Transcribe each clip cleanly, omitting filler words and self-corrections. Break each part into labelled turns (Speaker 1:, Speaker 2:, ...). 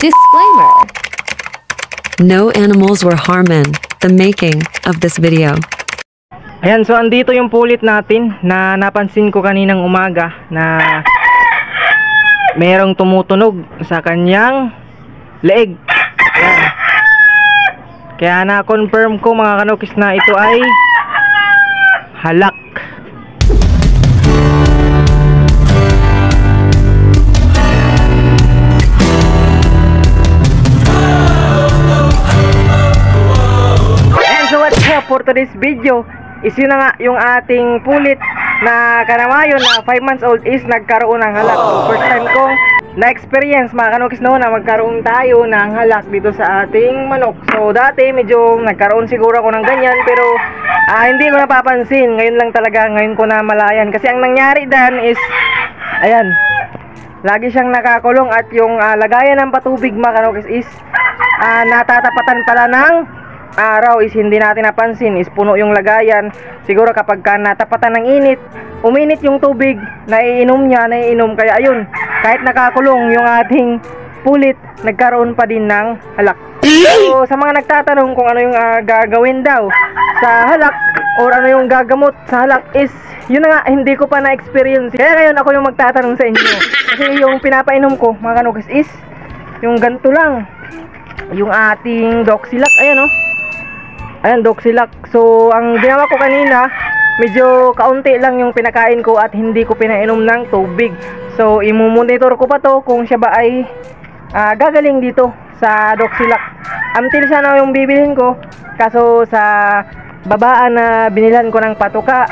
Speaker 1: Disclaimer. No animals were harmed in the making of this video.
Speaker 2: Ayan, so andito yung pulit natin na napansin ko kaninang umaga na merong tumutunog sa kanyang leeg. Ayan. Kaya na-confirm ko mga kanukis na ito ay halak. For today's video is yun na nga yung ating pulit na kanamayon na 5 months old is nagkaroon ng halak. So first time kong na-experience mga kanukis no na magkaroon tayo ng halak dito sa ating manok. So dati medyo nagkaroon siguro ako ng ganyan pero hindi ko napapansin. Ngayon lang talaga, ngayon ko na malayan. Kasi ang nangyari dan is ayan, lagi siyang nakakulong at yung lagayan ng patubig mga kanukis is natatapatan pala ng araw is hindi natin napansin, is puno yung lagayan. Siguro kapag natapatan ng init, uminit yung tubig, naiinom kaya ayun, kahit nakakulong yung ating pulit, nagkaroon pa din ng halak. So sa mga nagtatanong kung ano yung gagawin daw sa halak or ano yung gagamot sa halak is yun na nga, hindi ko pa na-experience. Kaya ngayon ako yung magtatanong sa inyo. Kasi yung pinapainom ko mga kanukis is yung ganito lang, yung ating Doxilac. Ayan o, ayan, Doxilac. So ang ginawa ko kanina, medyo kaunti lang yung pinakain ko at hindi ko pinainom ng tubig. So imumonitor ko pa to kung siya ba ay gagaling dito sa Doxilac. Until siya na yung bibilhin ko. Kaso sa babaan na binilhan ko ng patuka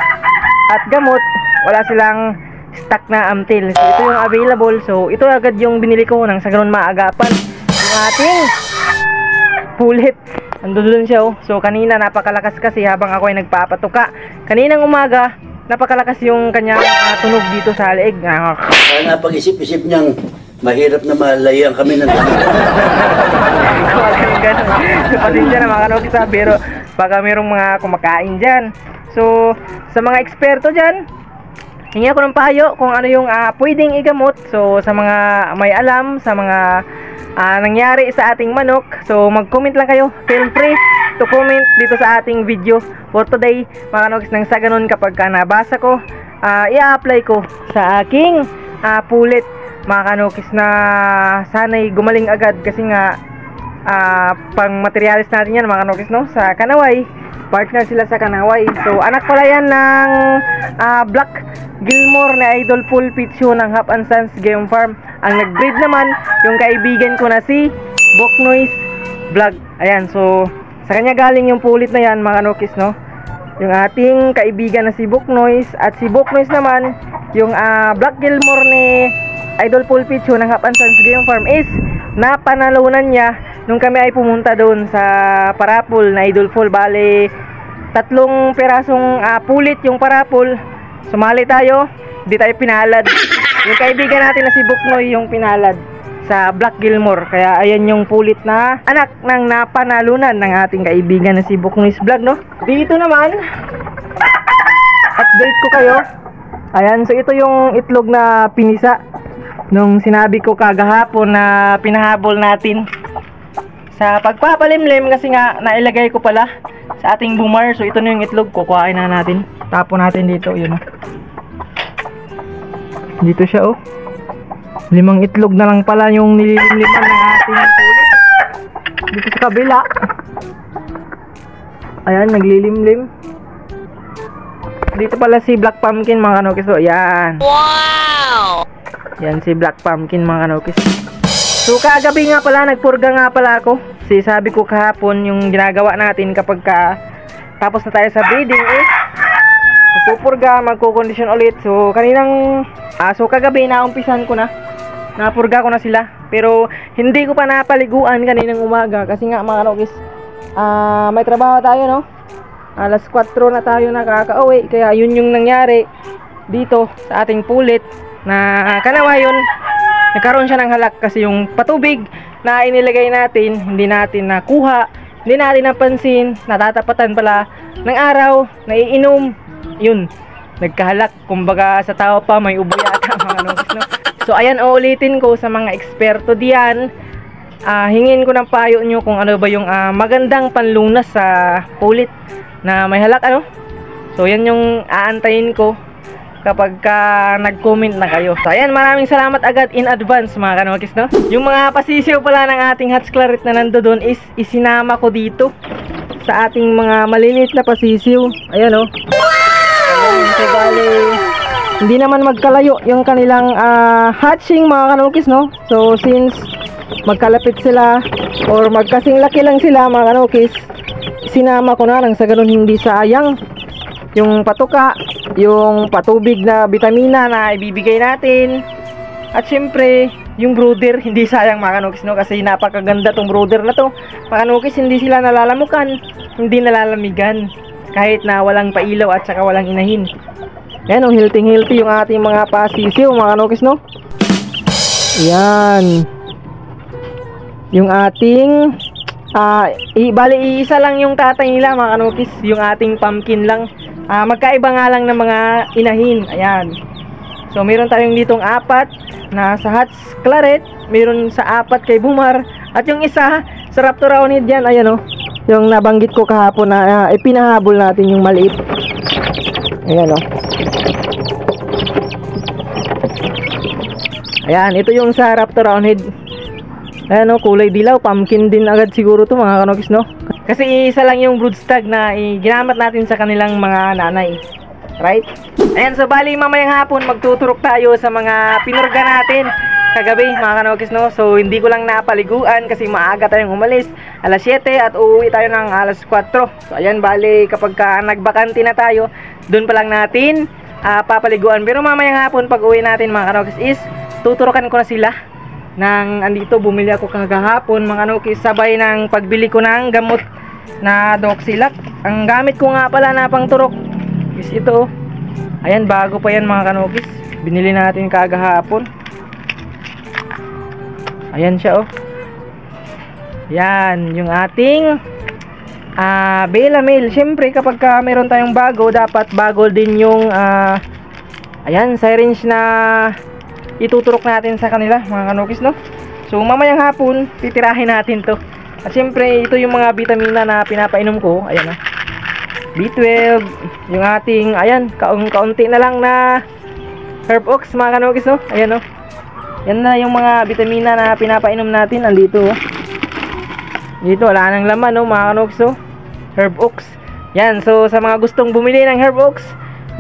Speaker 2: at gamot, wala silang stock na amtil. So ito yung available. So ito agad yung binili ko nang sa ganun maagapan yung ating pulit. Andun siya oh. So kanina napakalakas kasi habang ako ay nagpapatuka. Kaninang umaga, napakalakas yung kanyang tunog dito sa leeg.
Speaker 3: Napag-isip-isip niyang mahirap na malayan kami ng tanong.
Speaker 2: Ganun. So pasensya na mga kanukis pero baka mayroong mga kumakain dyan. So sa mga eksperto dyan, hingi ako ng payo kung ano yung pwedeng igamot. So sa mga may alam sa mga nangyari sa ating manok, so mag-comment lang kayo. Feel free to comment dito sa ating video for today mga kanukis, nang sa ganun kapag nabasa ko, i-apply ko sa aking pulit mga kanukis na sana'y gumaling agad. Kasi nga pang materialis natin yan mga kanukis no, sa Kanaway, partner sila sa Kanaway. So anak pala yan ng Black Gilmore na Idol Full Pitcho ng Hap and Sons Game Farm. Ang nag-breed naman yung kaibigan ko na si Boknois Vlog. Ayan, so sa kanya galing yung pulit na yan mga kanukis no, yung ating kaibigan na si Boknois. At si Boknois naman yung Black Gilmore ni Idol Full Pitcho ng Hap and Sons Game Farm is napanalunan niya nung kami ay pumunta doon sa parapol na Idol Full. Bale 3 perasong pulit yung parapol. Sumali tayo, di tayo pinalad. Yung kaibigan natin na si Boknoy yung pinalad sa Black Gilmore. Kaya ayan yung pulit na anak ng napanalunan ng ating kaibigan na si Boknoy's Vlog no. Dito naman, update ko kayo. Ayan, so ito yung itlog na pinisa nung sinabi ko kagahapon na pinahabol natin sa pagpapalimlim. Kasi nga nailagay ko pala sa ating boomer. So ito na yung itlog, kukuhain na natin. Tapon natin dito, yun oh. Dito siya oh. 5 itlog na lang pala yung nililimliman ng ating pulit. Dito sa kabila, ayan, naglilimlim. Dito pala si Black Pumpkin mga kanukis. So ayan, wow, yan si Black Pumpkin mga kanukis. So kagabi nga pala, nagpurga nga pala ako. Kasi sabi ko kahapon yung ginagawa natin kapag tapos na tayo sa breeding is magpupurga, magkukondisyon ulit. So kaninang so kagabi naumpisan ko na, napurga ko na sila. Pero hindi ko pa napaliguan kaninang umaga. Kasi nga mga kanukis, may trabaho tayo no, alas 4 na tayo nakaka-uwi. Kaya yun yung nangyari dito sa ating pulit na Kanawayon. Nagkaroon siya ng halak kasi yung patubig na inilagay natin, hindi natin nakuha, hindi natin napansin, natatapatan pala ng araw, naiinom, yun, nagkahalak. Kumbaga sa tao pa may ubo yata mga kanukis no. So ayan, uulitin ko sa mga eksperto diyan hingin ko ng payo nyo kung ano ba yung magandang panlunas sa pulit na may halak, ano. So yan yung aantayin ko kapag nag-comment na kayo. So ayan, maraming salamat agad in advance mga kanokis, no. Yung mga pasisiw pala ng ating Hatch Claret na nandoon is isinama ko dito sa ating mga maliliit na pasisiw. Ayan, oh. Ayan, so bali, hindi naman magkalayo yung kanilang hatching mga kanokis, no. So since magkalapit sila or magkasing laki lang sila mga kanokis, sinama ko na lang sa ganun hindi sayang yung patuka, yung patubig na vitamina na ibibigay natin, at syempre yung brooder hindi sayang mga kanokis, no, kasi napakaganda tong brooder na to mga kanokis. Hindi sila nalalamukan, hindi nalalamigan kahit na walang pailaw at saka walang inahin. Ayan, healthy yung ating mga pasisiw mga kanokis, no. Ayan yung ating bali iisa lang yung tatay nila mga kanokis, yung ating pumpkin lang. Magkaiba nga lang ng mga inahin. Ayan. So meron tayong ditong 4 na sa Hatch Claret, meron sa 4 kay Bumar, at yung isa sa Raptor Roundhead yan, ayan, oh, yung nabanggit ko kahapon na ipinahabol natin yung maliit. Ayan, oh. Ayan, ito yung sa Raptor Roundhead. Ayan, oh, kulay dilaw, pumpkin din agad siguro to mga kanokis, no. Kasi isa lang yung broodstag na ginamit natin sa kanilang mga nanay. Right? Ayan, so bali mamayang hapon magtuturok tayo sa mga pinurga natin kagabi mga kanokis, no. So hindi ko lang napaliguan kasi maaga tayong umalis, alas 7, at uuwi tayo ng alas 4. So ayan, bali kapag nagbakante na tayo, dun pa lang natin papaliguan. Pero mamayang hapon pag uwi natin mga kanokis is tuturokan ko na sila. Andito bumili ako kagahapon mga kanokis, sabay ng pagbili ko ng gamot na Doxilac. Ang gamit ko nga pala na pang turok is ito. Ayan, bago pa yan mga kanokis, binili natin kagahapon. Ayan siya, oh. Yan yung ating Belamil. Syempre kapag meron tayong bago, dapat bago din yung ayan, syringe na ituturok natin sa kanila mga kanokis, no. So mamayang hapon titirahin natin to. At syempre ito yung mga vitamina na pinapainom ko. Ayan, B12, yung ating, ayan, kaunti na lang na Herb Oaks mga kanokis, no. Ayan, oh. Yan na yung mga vitamina na pinapainom natin. Andito, oh. Dito wala nang laman, no mga kanokis, oh. Herb Oaks. Yan, so sa mga gustong bumili ng Herb Oaks,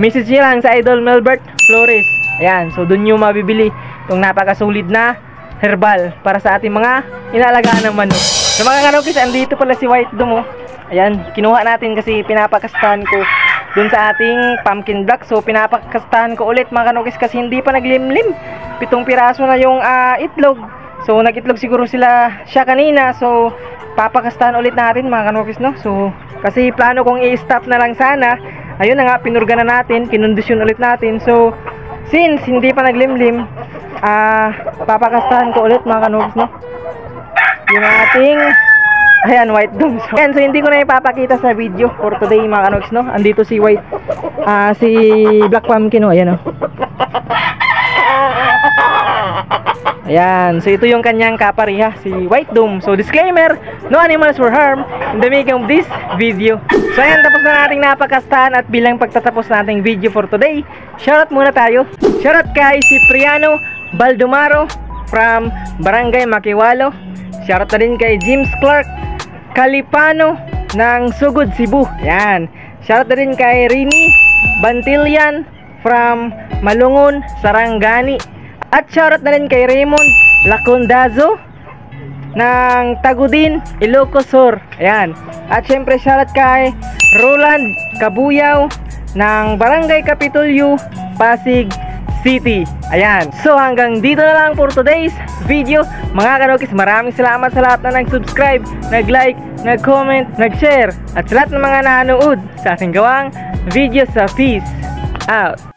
Speaker 2: message nyo lang sa Idol Melbert Flores. Ayan, so dun nyo mabibili itong napakasulit na herbal para sa ating mga inaalagaan ng manok. So mga kanokis, andito pala si White Doom, oh. Ayan, kinuha natin kasi pinapakastahan ko dun sa ating pumpkin black. So pinapakastahan ko ulit mga kanokis kasi hindi pa naglimlim. 7 piraso na yung itlog. So nag-itlog siguro siya kanina. So papakastahan ulit natin mga kanokis, no. So kasi plano kong i-stop na lang sana. Ayun na nga, pinurga na natin, kinondisyon ulit natin. So since hindi pa naglimlim, papakastahan ko ulit mga kanokis, no, yung ating, ayan, White Doom. So, ayan, so hindi ko na ipapakita sa video for today mga kanokis, no. Andito si White, si Black Pumpkin, no. Ayan, oh. Ayan, so ito yung kanyang kapariha, si White Doom. So disclaimer, no animals were harmed in the making of this video. So ayan, tapos na nating napakastahan, at bilang pagtatapos nating video for today, shoutout muna tayo. Shoutout kay Cipriano Baldomaro from Barangay Makiwalo. Shoutout na din kay James Clark Kalipano ng Sugod, Cebu. Ayan, shoutout na din kay Rini Bantilyan from Malungon, Sarangani. At shoutout na rin kay Raymond Lacondazo ng Tagudin, Ilocos Sur. Ayan. At syempre shoutout kay Roland Kabuyaw ng Barangay Kapitulyo, Pasig City. Ayan. So hanggang dito na lang for today's video mga kanokis. Maraming salamat sa lahat na nag-subscribe, nag-like, nag-comment, nag-share, at sa lahat ng mga nanood sa ating gawang video sa Peace Out.